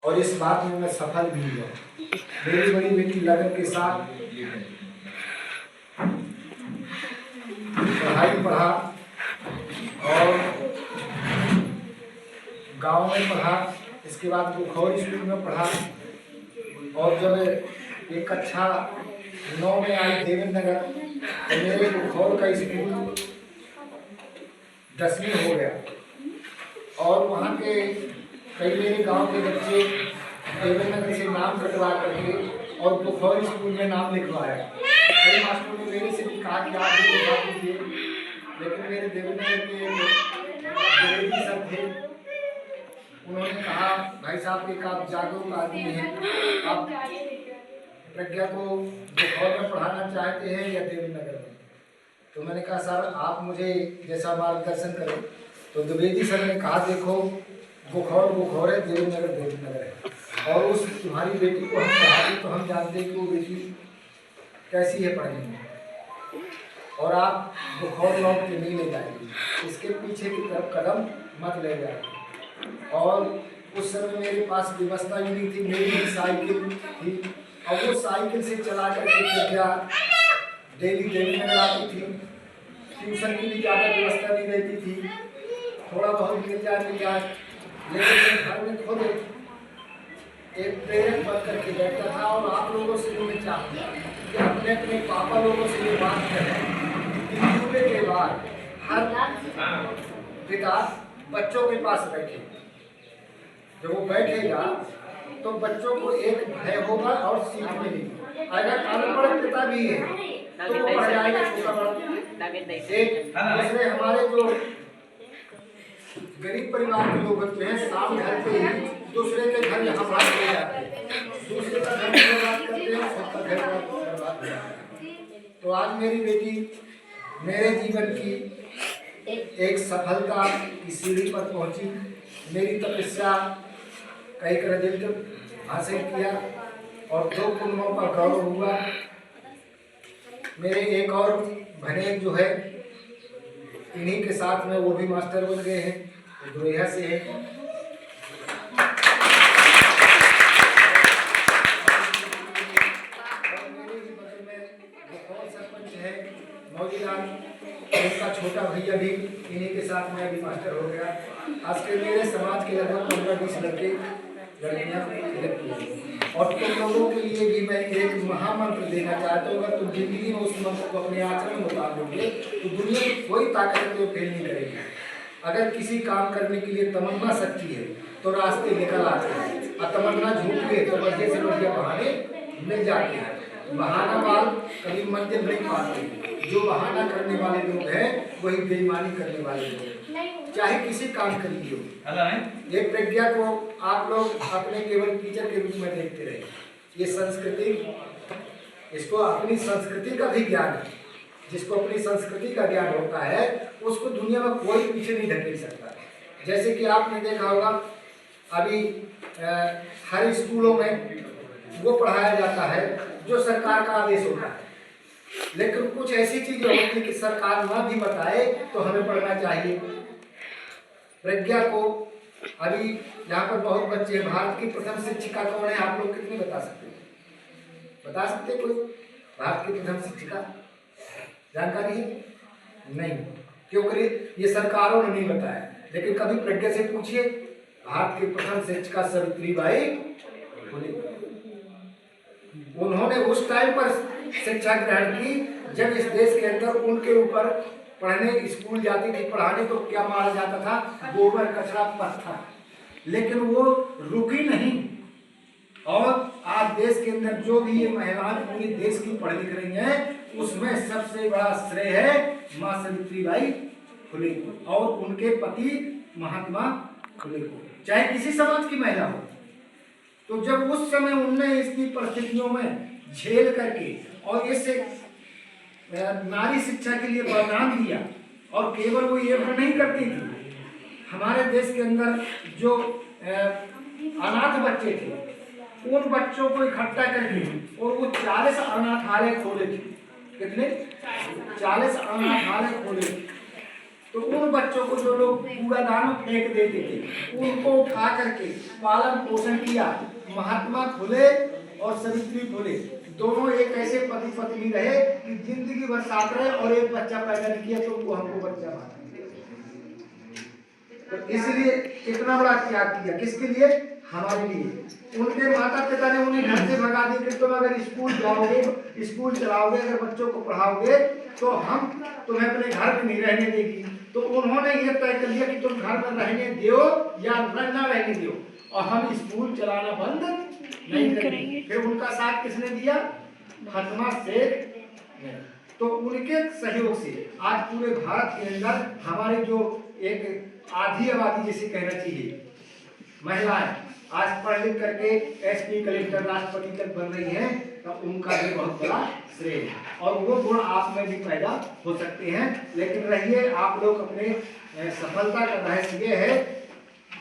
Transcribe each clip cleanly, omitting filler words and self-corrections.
और इस बात में मैं सफल भी हुआ। मेरी बड़ी बेटी लगन के साथ पढ़ाई पढ़ा और गांव में पढ़ा, इसके बाद बुखौर स्कूल में पढ़ा और जब एक कक्षा 9 में आई देवेंद्र नगर तो मेरे बुखौर का स्कूल 10वीं हो गया और वहाँ के कई मेरे गांव के बच्चे देवेंद्र नगर से नाम कटवा करके और बुखौर स्कूल में नाम लिखवाया। कई मास्टरों ने मेरे से भी कहा कि आप भी लिखवा दीजिए, लेकिन मेरे देवेंद्र नगर के जो सर थे उन्होंने कहा भाई साहब एक आप जागरूक आदमी हैं, आप प्रज्ञा को बुखौर में पढ़ाना चाहते हैं या देवेंद्र नगर में? तो मैंने कहा सर आप मुझे जैसा मार्गदर्शन करें। तो द्विवेदी सर ने कहा देखो बुखौर बुखौर है, देवेंद्र नगर देवेंद्र नगर है, और उस तुम्हारी बेटी को हम पढ़ाते तो हम जानते हैं कि वो बेटी कैसी है पढ़ने में, और आप बुखौर लौट के नहीं ले जाएंगे, इसके पीछे की तरफ कदम मत ले जाएंगे। और उस समय मेरे पास व्यवस्था ही नहीं थी, मेरी साइकिल थी और वो साइकिल से चला करके प्रज्ञा डेली देवेंद्र नगर आती थी। ट्यूशन की भी ज़्यादा व्यवस्था नहीं रहती थी, थोड़ा बहुत मिल जाए, लेकिन घर में खुद एक प्रेरक बन करके बैठता था। और आप लोगों से मैं चाहता कि अपने अपने पापा लोगों से ये बात करें कि सुबह के बाद हर पिता बच्चों के पास बैठे, जब वो बैठेगा तो बच्चों को एक भय होगा और सीख मिलेगी। अगर अनपढ़ पिता भी है तो वो पढ़ जाएगा छोटा बड़ा। एक दूसरे हमारे जो गरीब परिवार के लोग होते हैं शाम घर पे ही दूसरे के घर यहाँ बात ले जाते हैं, दूसरे का घर बर्बाद करते हैं, सबका घर बर्बाद हो जाता है। तो आज मेरी बेटी मेरे जीवन की एक सफलता की सीढ़ी पर पहुंची। मेरी तपस्या का एक रिजल्ट हासिल किया और 2 कुंडों का गौरव हुआ। मेरे एक और भनेज जो है इन्हीं के साथ में वो भी मास्टर बन गए हैं, दुरिया से है। और मेरे ही बगल में बुखौर सरपंच है मौजीलाल, उनका छोटा भैया भी इन्हीं के साथ में अभी मास्टर हो गया। आज के मेरे समाज के लगभग 15-20 लड़के लड़कियाँ सिलेक्ट हुए। और तुम लोगों के लिए भी मैं एक महामंत्र देना चाहता हूँ, अगर तुम जिंदगी में उस मंत्र को अपने आचरण में उतारोगे तो दुनिया की कोई ताकत तो फेल नहीं करेगी। अगर किसी काम करने के लिए तमन्ना सच्ची है तो रास्ते निकल आते हैं, और तमन्ना झूठ है तो बढ़िया से बढ़िया बहाने मिल जाते हैं। बहाना वाल कभी मंजिल नहीं पाते। जो बहाना करने वाले लोग हैं वही बेईमानी करने वाले लोग हैं, चाहे किसी काम के लिए हो। एक प्रज्ञा को आप लोग अपने केवल टीचर के रूप में देखते रहे। ये संस्कृति, इसको अपनी संस्कृति का भी ज्ञान है। जिसको अपनी संस्कृति का ज्ञान होता है उसको दुनिया में कोई पीछे नहीं धकेल सकता। जैसे कि आपने देखा होगा अभी हर स्कूलों में वो पढ़ाया जाता है जो सरकार का आदेश होता है, लेकिन कुछ ऐसी चीजें होती है कि सरकार ना भी बताए तो हमें पढ़ना चाहिए। प्रज्ञा को अभी यहाँ पर बहुत बच्चे, भारत की प्रथम शिक्षिका कौन है आप लोग कितने बता सकते हैं? बता सकते कोई? भारत की प्रथम शिक्षिका जानकारी है? नहीं। क्यों करिए? ये सरकारों ने नहीं बताया। लेकिन कभी प्रज्ञा से पूछिए, भारत की प्रथम शिक्षिका सावित्रीबाई फुले, उन्होंने उस टाइम पर शिक्षा ग्रहण की जब इस देश के अंदर उनके ऊपर पढ़ने स्कूल जाती थी पढ़ाने तो क्या मारा जाता था? गोबर, कचरा, पत्थर। लेकिन वो रुकी नहीं और आज देश के अंदर जो भी ये महिलाएं पूरे देश की पढ़ लिख रही हैं उसमें सबसे बड़ा श्रेय है मां सावित्रीबाई फुले को और उनके पति महात्मा फुले को, चाहे किसी समाज की महिला हो। तो जब उस समय उनने इसकी परिस्थितियों में झेल करके और इससे नारी शिक्षा के लिए बलिदान दिया, और केवल वो ये नहीं करती थी, हमारे देश के अंदर जो अनाथ बच्चे थे उन बच्चों को इकट्ठा करके और वो 40 अनाथालय खोले थे। कितने? 40 अनाथालय खोले तो उन बच्चों को जो लोग कूड़ादान में फेंक देते थे उनको उठा करके पालन पोषण किया। महात्मा फुले और सावित्री फुले दोनों एक ऐसे पति पत्नी रहे कि जिंदगी भर साथ रहे और एक बच्चा पैदा नहीं किया तो उनको हमको बच्चा माना। तो इसलिए इतना बड़ा त्याग किया किसके लिए? हमारे लिए। उनके माता पिता ने उन्हें घर से भगा दिया कि तुम अगर स्कूल जाओगे, स्कूल चलाओगे, अगर बच्चों को पढ़ाओगे तो हम तुम्हें अपने घर में नहीं रहने देगी। तो उन्होंने ये तय कर लिया कि तुम घर में रहने दो या न रहने दो और हम स्कूल चलाना बंद नहीं करेंगे। फिर उनका साथ किसने दिया? फातिमा शेख। तो उनके सहयोग से आज पूरे भारत के अंदर हमारे जो एक आधी आबादी जिसे कहना चाहिए महिलाएं आज पढ़ लिख करके एसपी, कलेक्टर, राष्ट्रपति तक बन रही हैं, तो उनका भी बहुत बड़ा श्रेय है। और वो गुण आप में भी पैदा हो सकते हैं। लेकिन रहिए आप लोग अपने सफलता का रहस्य ये है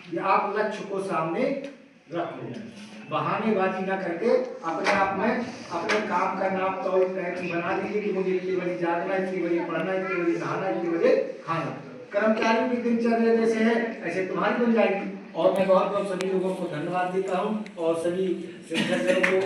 कि आप लक्ष्य को सामने रखो, बहानेबाजी ना करके अपने आप में अपने काम का नाम तो बना दीजिए कि मुझे इतनी बजे जागना, इतनी बजे पढ़ना, इतनी बजे नहाना, इतनी बजे खाना। कर्मचारी की दिनचर्या जैसे है ऐसे तुम्हारी बन जाएगी। और मैं बहुत बहुत सभी लोगों को धन्यवाद देता हूँ और सभी शिक्षकों को